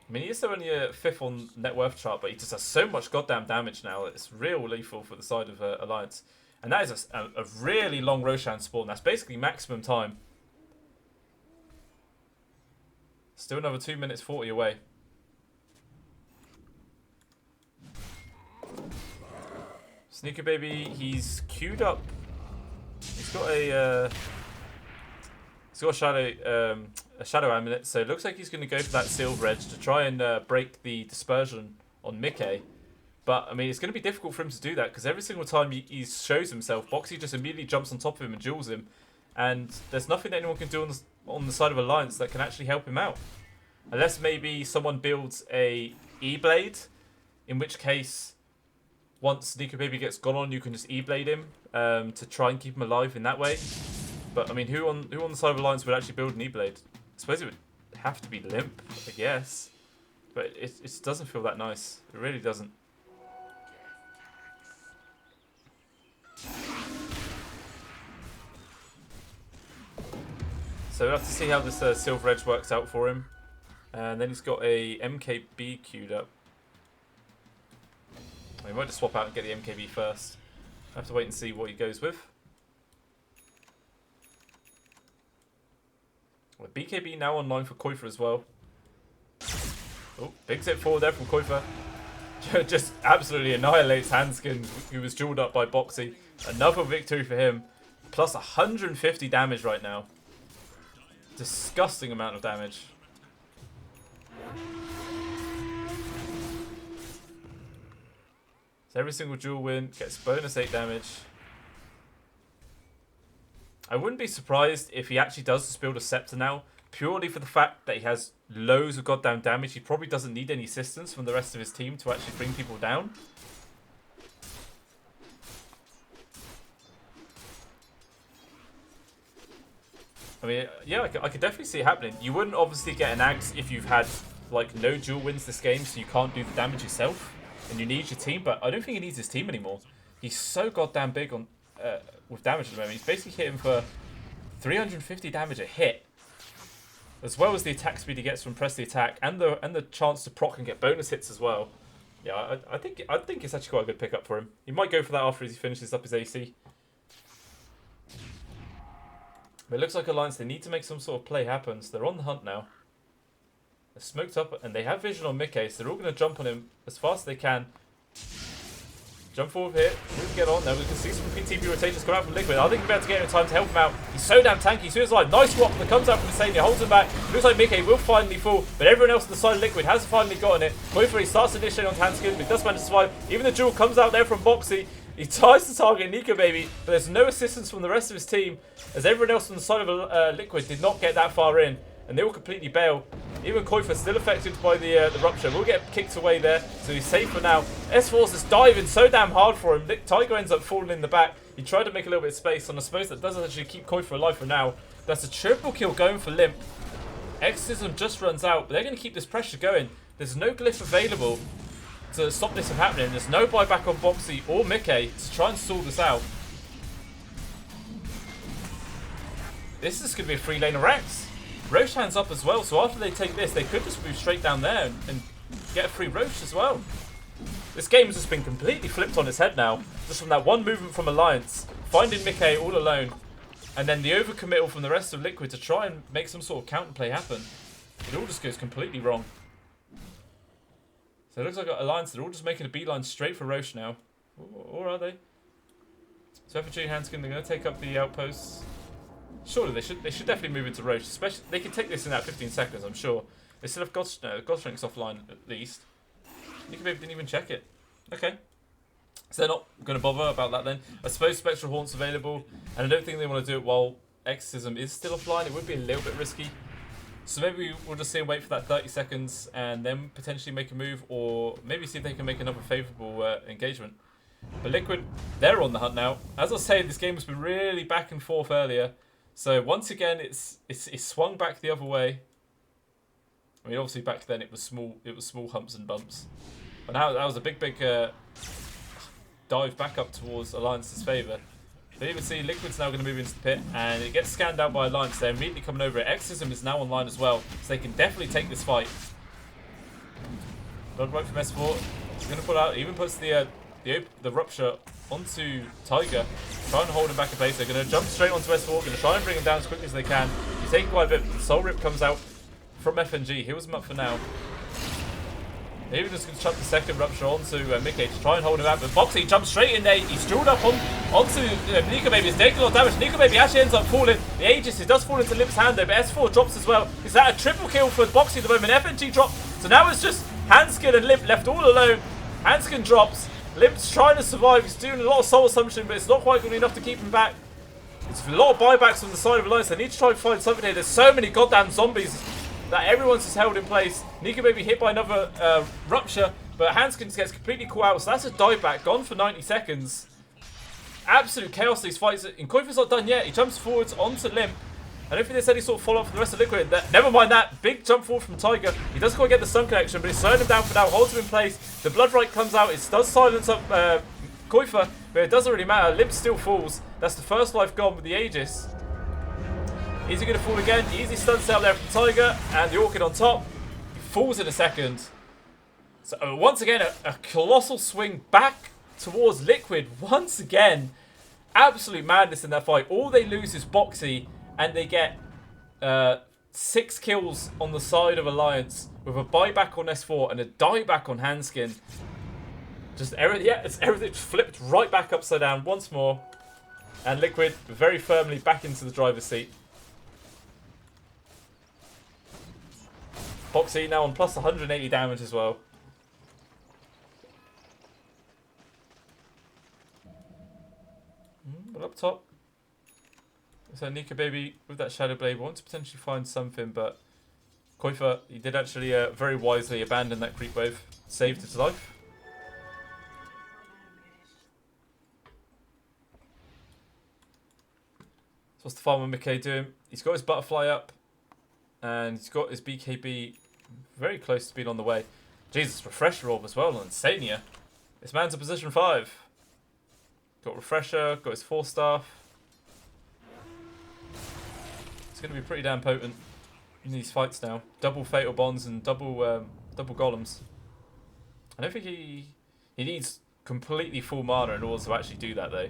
I mean, he is still only a 5th on net worth chart, but he just has so much goddamn damage now. It's real lethal for the side of Alliance. And that is a really long Roshan spawn. That's basically maximum time. Still another 2 minutes 40 away. Sneaker Baby, he's queued up. He's got a shadow amulet, so it looks like he's going to go for that Silver Edge to try and break the dispersion on Mickey. But, I mean, it's going to be difficult for him to do that because every single time he shows himself, Boxy just immediately jumps on top of him and duels him. And there's nothing that anyone can do on the side of Alliance that can actually help him out. Unless maybe someone builds a E-Blade, in which case, once Nico Baby gets gone on, you can just E-Blade him to try and keep him alive in that way. But, I mean, who on the side of Alliance would actually build an E-Blade? I suppose it would have to be Limp, I guess. But it just doesn't feel that nice. It really doesn't. So we'll have to see how this Silver Edge works out for him. And then he's got a MKB queued up. We might just swap out and get the MKB first. I have to wait and see what he goes with. Well, BKB now online for Koifer as well. Oh, big step forward there from Koifer. Just absolutely annihilates Hanskin, who was jeweled up by Boxy. Another victory for him. Plus 150 damage right now. Disgusting amount of damage. So every single duel win gets bonus 8 damage. I wouldn't be surprised if he actually does just build a Scepter now, purely for the fact that he has loads of goddamn damage. He probably doesn't need any assistance from the rest of his team to actually bring people down. I mean, yeah, I could definitely see it happening. You wouldn't obviously get an Axe if you've had, like, no duel wins this game, so you can't do the damage yourself, and you need your team, but I don't think he needs his team anymore. He's so goddamn big on with damage at the moment. He's basically hitting for 350 damage a hit, as well as the attack speed he gets from press the attack, and the chance to proc and get bonus hits as well. Yeah, I think it's actually quite a good pickup for him. He might go for that after he finishes up his AC. But it looks like Alliance, they need to make some sort of play happen, so they're on the hunt now. They're smoked up, and they have vision on Mickey, so they're all going to jump on him as fast as they can. Jump forward here, move, get on. Now we can see some PTB rotations come out from Liquid. I think we're about to get in time to help him out. He's so damn tanky. Suicide, nice swap that comes out from Insania, holds him back. Looks like Mickey will finally fall, but everyone else on the side of Liquid has finally gotten it. Koifer starts initiating on Hanskin, but he does manage to survive. Even the duel comes out there from Boxy. He tries to target Nico Baby, but there's no assistance from the rest of his team, as everyone else on the side of Liquid did not get that far in, and they all completely bail. Even Koifer still affected by the rupture. Will get kicked away there, so he's safe for now. S-Force is diving so damn hard for him. Tiger ends up falling in the back. He tried to make a little bit of space, and I suppose that does actually keep Koifer alive for now. That's a triple kill going for Limp. Exorcism just runs out, but they're going to keep this pressure going. There's no glyph available to stop this from happening. There's no buyback on Boxy or Mickey to try and stall this out. This is going to be a 3-lane Rex. Roche hands up as well, so after they take this, they could just move straight down there and get a free Roche as well. This game has just been completely flipped on its head now, just from that one movement from Alliance, finding Mickey all alone, and then the overcommittal from the rest of Liquid to try and make some sort of counterplay happen. It all just goes completely wrong. So it looks like Alliance, they're all just making a beeline straight for Roche now. Or are they? So FNG and Hanskin, they're going to take up the outposts. Surely they should definitely move into Roche. Especially, they can take this in that 15 seconds, I'm sure. They still have Godstrength's offline, at least. Nico Baby didn't even check it. Okay. So they're not going to bother about that then. I suppose Spectral Haunt's available, and I don't think they want to do it while Exorcism is still offline. It would be a little bit risky. So maybe we'll just see and wait for that 30 seconds and then potentially make a move, or maybe see if they can make another favourable engagement. But Liquid, they're on the hunt now. As I was saying, this game has been really back and forth earlier. So once again, it's swung back the other way. I mean, obviously back then it was small humps and bumps, but now that was a big dive back up towards Alliance's favour. But even see, Liquid's now going to move into the pit, and it gets scanned out by Alliance. They're immediately coming over it. Exorcism is now online as well, so they can definitely take this fight. Blood right from S4. He's going to pull out. Even puts the rupture onto Tiger. Try and hold him back in place. They're going to jump straight onto S4. Going to try and bring him down as quickly as they can. He's taking quite a bit. Soul Rip comes out from FNG. Heals him up for now. They're even just going to chuck the second rupture onto Mickey to try and hold him out. But Boxy jumps straight in there. He's drilled up onto Nico Baby. He's taking a lot of damage. Nico Baby actually ends up falling. The Aegis, he does fall into Limp's hand though, but S4 drops as well. Is that a triple kill for Boxy at the moment? FNG dropped. So now it's just Hanskin and Limp left all alone. Hanskin drops. Limp's trying to survive. He's doing a lot of soul assumption, but it's not quite going to be enough to keep him back. It's a lot of buybacks on the side of Alliance. They need to try and find something here. There's so many goddamn zombies that everyone's just held in place. Nika may be hit by another rupture, but Hanskin gets completely caught out. So that's a dieback gone for 90 seconds. Absolute chaos these fights. And Koifu's not done yet. He jumps forwards onto Limp. I don't think there's any sort of follow-up for the rest of Liquid. Never mind that. Big jump forward from Tiger. He doesn't quite get the stun connection, but he's slowing him down for now. Holds him in place. The Blood Right comes out. It does silence up Koifu, but it doesn't really matter. Limp still falls. That's the first life gone with the Aegis. Is he going to fall again? Easy stun set up there from Tiger. And the Orchid on top. He falls in a second. So once again, a colossal swing back towards Liquid. Once again, absolute madness in that fight. All they lose is Boxy. And they get 6 kills on the side of Alliance with a buyback on S4 and a dieback on Hanskin. Just everything just flipped right back upside down once more. And Liquid very firmly back into the driver's seat. Boxy now on plus 180 damage as well. But up top. So Nika Baby with that Shadow Blade wants to potentially find something, but Koifu, he did actually very wisely abandon that creep wave, saved his life. So what's the farmer Mickey doing? He's got his butterfly up, and he's got his BKB very close to being on the way. Jesus, Refresher Orb as well on Sania. This man's in position 5. Got Refresher, got his 4-staff. It's going to be pretty damn potent in these fights now. Double Fatal Bonds and double Golems. I don't think he needs completely full mana in order to actually do that though.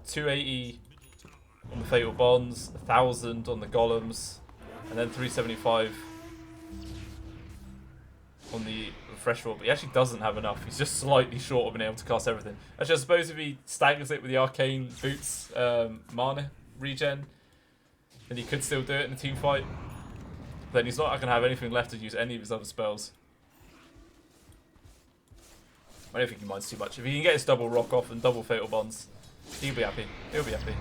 280 on the Fatal Bonds, 1000 on the Golems, and then 375 on the Refresher Orb. But he actually doesn't have enough. He's just slightly short of being able to cast everything. Actually, I suppose if he staggers it with the Arcane Boots mana regen, then he could still do it in a team fight. Then he's not going to have anything left to use any of his other spells. I don't think he minds too much. If he can get his double Rock off and double Fatal Bonds, he'll be happy. He'll be happy.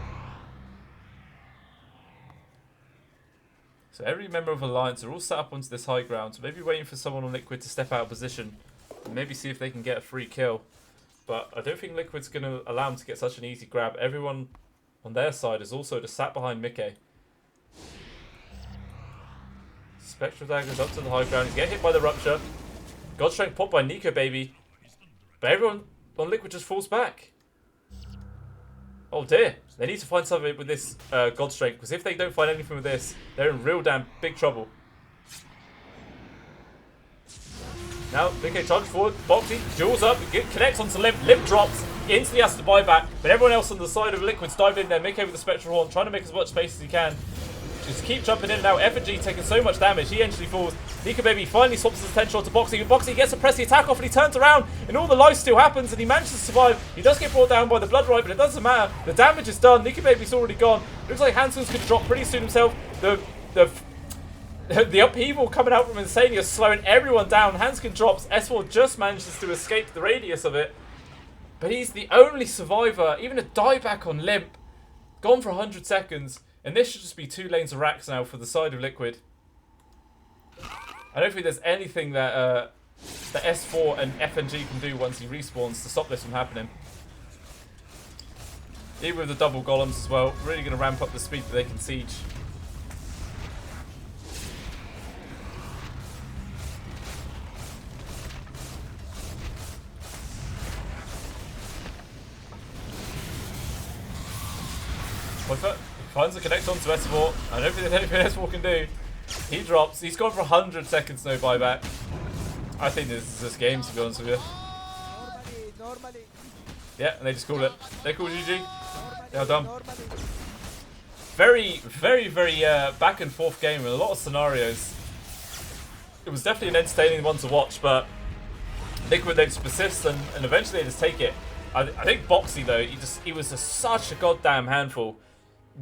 So every member of Alliance are all set up onto this high ground. So maybe waiting for someone on Liquid to step out of position. And maybe see if they can get a free kill. But I don't think Liquid's going to allow him to get such an easy grab. Everyone on their side is also just sat behind Mickey. Spectral Daggers up to the high ground. He's getting hit by the Rupture. God Strength popped by Nika Baby. But everyone on Liquid just falls back. Oh dear. They need to find something with this God Strength. Because if they don't find anything with this, they're in real damn big trouble. Now, Mickey charges forward. Boxy jewels up. Connects onto Limp. Limp drops. Instantly has to buy back. But everyone else on the side of Liquid's dived in there. Mickey with the Spectral Horn. Trying to make as much space as he can. Just keep jumping in and out. Effigy taking so much damage. He actually falls. Nika Baby finally swaps his attention onto Boxy. Boxy gets to press the attack off and he turns around. And all the life still happens and he manages to survive. He does get brought down by the Blood Right, but it doesn't matter. The damage is done. Nika Baby's already gone. Looks like Hanskin's going to drop pretty soon himself. The upheaval coming out from Insania is slowing everyone down. Hanskin drops. S4 just manages to escape the radius of it. But he's the only survivor. Even a dieback on Limp. Gone for 100 seconds. And this should just be 2 lanes of racks now for the side of Liquid. I don't think there's anything that S4 and FNG can do once he respawns to stop this from happening. Even with the double Golems as well. Really going to ramp up the speed that they can siege. Koifu finds the connect onto S4. I don't think there's anything S4 can do. He drops. He's gone for 100 seconds, no buyback. I think this is this game, to be honest with you. Yeah, and they just called it. They called GG. They're done. Very, very, very back and forth game with a lot of scenarios. It was definitely an entertaining one to watch, but Liquid, they just persist and eventually they just take it. I think Boxy though, he was just such a goddamn handful.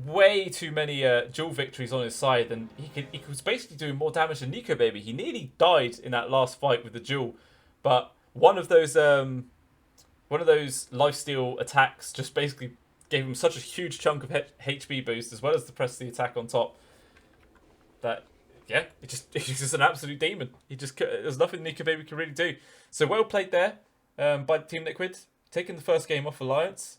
way too many dual victories on his side, and he was basically doing more damage than Nico Baby. He nearly died in that last fight with the duel, but one of those lifesteal attacks just basically gave him such a huge chunk of HP boost, as well as the press the attack on top. That he's just an absolute demon. There's nothing Nico Baby can really do. So well played there by Team Liquid, taking the first game off Alliance.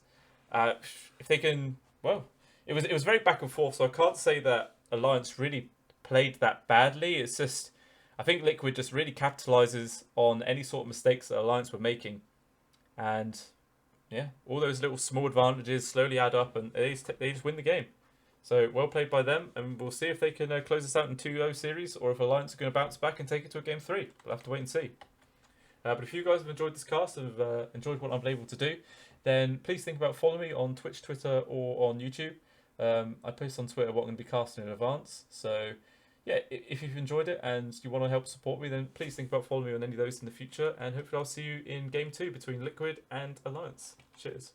If they can, well, it was very back and forth. So I can't say that Alliance really played that badly. It's just I think Liquid just really capitalizes on any sort of mistakes that Alliance were making, and yeah, all those little small advantages slowly add up, and they just win the game. So well played by them, and we'll see if they can close this out in 2-0 series, or if Alliance are going to bounce back and take it to a game 3. We'll have to wait and see. But if you guys have enjoyed this cast and have enjoyed what I've been able to do, then please think about following me on Twitch, Twitter, or on YouTube. I post on Twitter what I'm going to be casting in advance. So yeah, if you've enjoyed it and you want to help support me, then please think about following me on any of those in the future, and hopefully I'll see you in game 2 between Liquid and Alliance. Cheers.